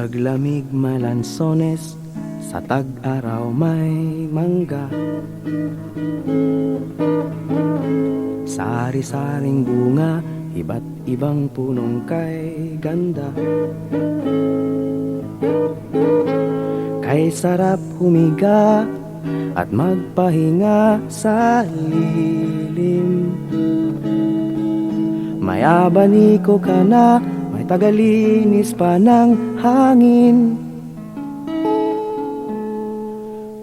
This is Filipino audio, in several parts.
paglamig malansones, sa tag-araw may mangga. Sari-saring bunga, iba't ibang punong kay ganda. Kay sarap humiga at magpahinga sa lilim. May abaniko ka na, may tagalinis pa ng hangin.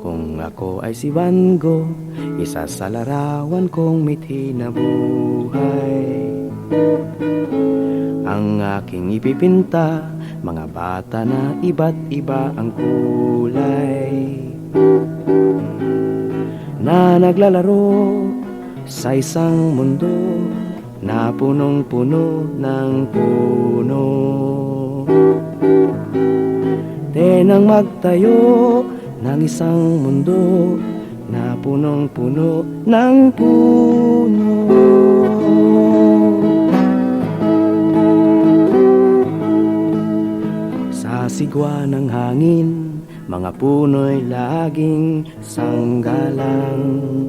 Kung ako ay si Van Gogh, isa sa larawan kong mithi na buhay. Ang aking ipipinta, mga bata na iba't iba ang kulay, na naglalaro sa isang mundo na punong-puno ng puno. Tenang magtayo ng isang mundo na punong-puno ng puno. Sa sigwa ng hangin, mga puno'y laging sanggalang.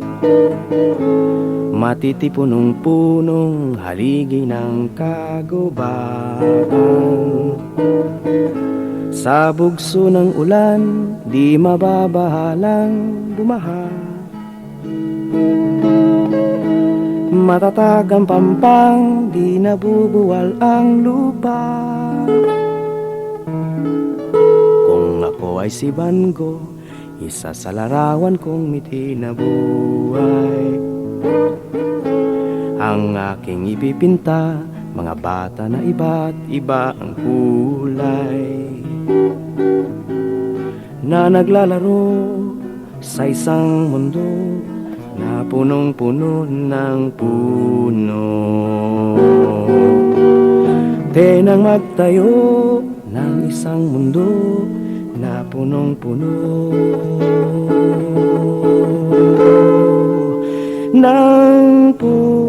Matitipunong punong haligi ng kagubatan. Sa bugso ng ulan, di mababahalang bumaha. Matatag ang pampang, di nabubuwal ang lupa. Kung ako ay si Van Gogh, isa sa larawan kong mithi na buhay. Ang aking ipipinta, mga bata na iba't iba ang kulay, na naglalaro sa isang mundo na punong-puno ng puno. Tenang magtayo ng isang mundo na punong-puno ng puno.